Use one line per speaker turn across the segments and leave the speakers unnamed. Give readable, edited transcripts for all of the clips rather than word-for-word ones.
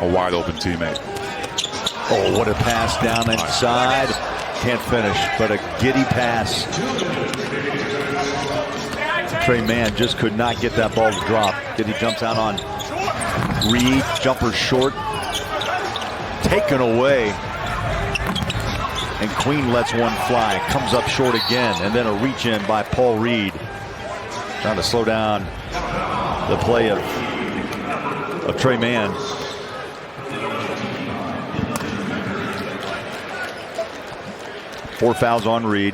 a wide open teammate.
Oh, what a pass down inside. Can't finish, but a giddy pass. Tre Mann just could not get that ball to drop. Giddy jumps out on Reed. Jumper short. Taken away. And Queen lets one fly. Comes up short again. And then a reach in by Paul Reed. Trying to slow down the play of Tre Mann. Four fouls on Reed.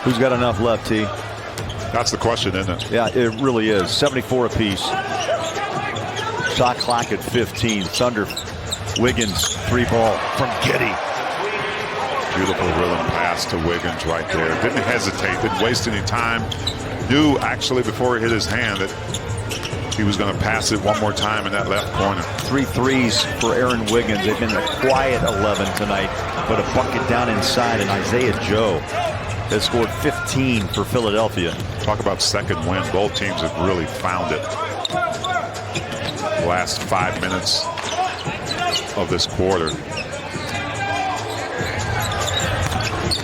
Who's got enough left, T?
That's the question, isn't it?
Yeah, it really is. 74 apiece. Shot clock at 15. Thunder. Wiggins, 3-ball from Giddy.
Beautiful rhythm pass to Wiggins right there. Didn't hesitate, didn't waste any time. Knew actually before it hit his hand that he was going to pass it one more time in that left corner.
3 threes for Aaron Wiggins. They've been a quiet 11 tonight, but a bucket down inside, and Isaiah Joe has scored 15 for Philadelphia.
Talk about second win. Both teams have really found it. The last 5 minutes of this quarter.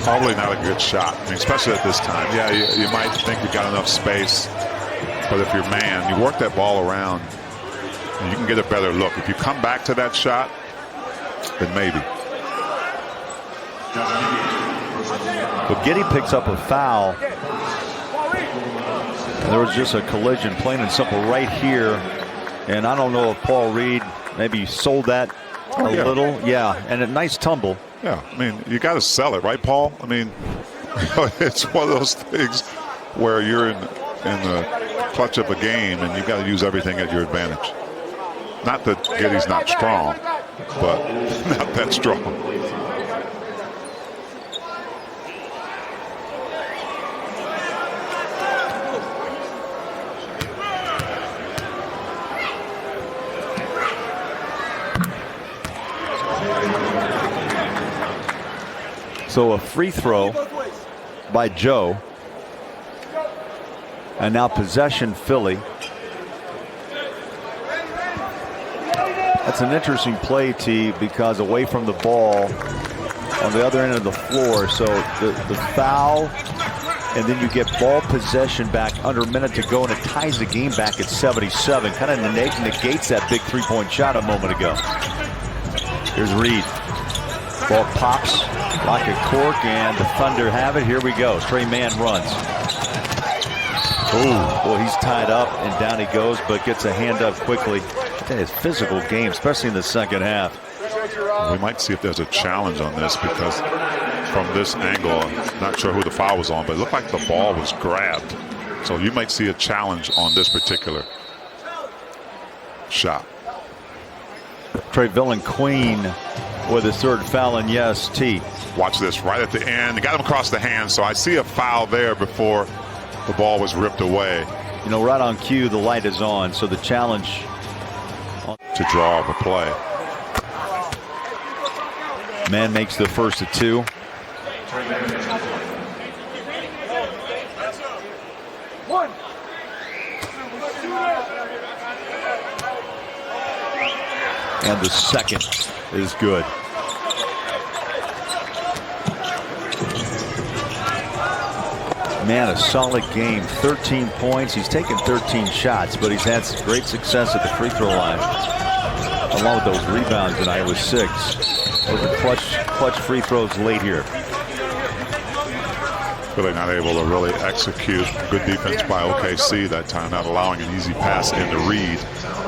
Probably not a good shot, I mean, especially at this time. Yeah, you might think you got enough space, but if you're man, you work that ball around, you can get a better look. If you come back to that shot, then maybe.
But Giddy picks up a foul. There was just a collision, plain and simple, right here. And I don't know if Paul Reed maybe sold that a little. Yeah, and a nice tumble.
Yeah, I mean, you got to sell it, right, Paul? I mean, it's one of those things where you're in the clutch of a game and you've got to use everything at your advantage. Not that Giddy's not strong, but not that strong.
So a free throw by Joe. And now possession Philly. That's an interesting play, T, because away from the ball on the other end of the floor. So the foul, and then you get ball possession back under a minute to go, and it ties the game back at 77. Kind of negates that big three-point shot a moment ago. Here's Reed. Ball pops like a cork, and the Thunder have it. Here we go. Tre Mann runs. Oh, well, he's tied up, and down he goes, but gets a hand up quickly. That is physical game, especially in the second half.
We might see if there's a challenge on this, because from this angle, I'm not sure who the foul was on, but it looked like the ball was grabbed. So you might see a challenge on this particular shot.
Trevelin Queen with his third foul, and yes, T.
Watch this right at the end. They got him across the hand, so I see a foul there before the ball was ripped away.
You know, right on cue, the light is on, so the challenge
to draw the play.
Mann makes the first of two. And the second is good. Man, a solid game. 13 points. He's taken 13 shots, but he's had great success at the free throw line. Along with those rebounds tonight with 6. Those are clutch free throws late here.
Really not able to really execute. Good defense by OKC that time, not allowing an easy pass into Reed.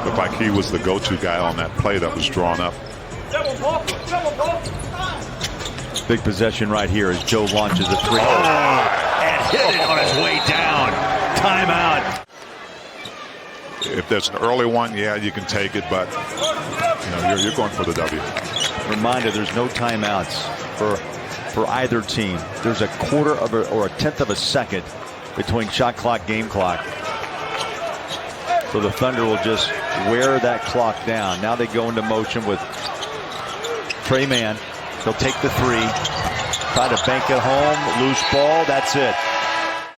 Looked like he was the go-to guy on that play that was drawn up.
Big possession right here as Joe launches a three. And hit it on his way down. Timeout.
If there's an early one, yeah, you can take it, but you know, you're going for the W.
Reminder, there's no timeouts for either team. There's a quarter of or a tenth of a second between shot clock, game clock. So the Thunder will just wear that clock down. Now they go into motion with Tre Mann. He'll take the three. Try to bank it home. Loose ball. That's it.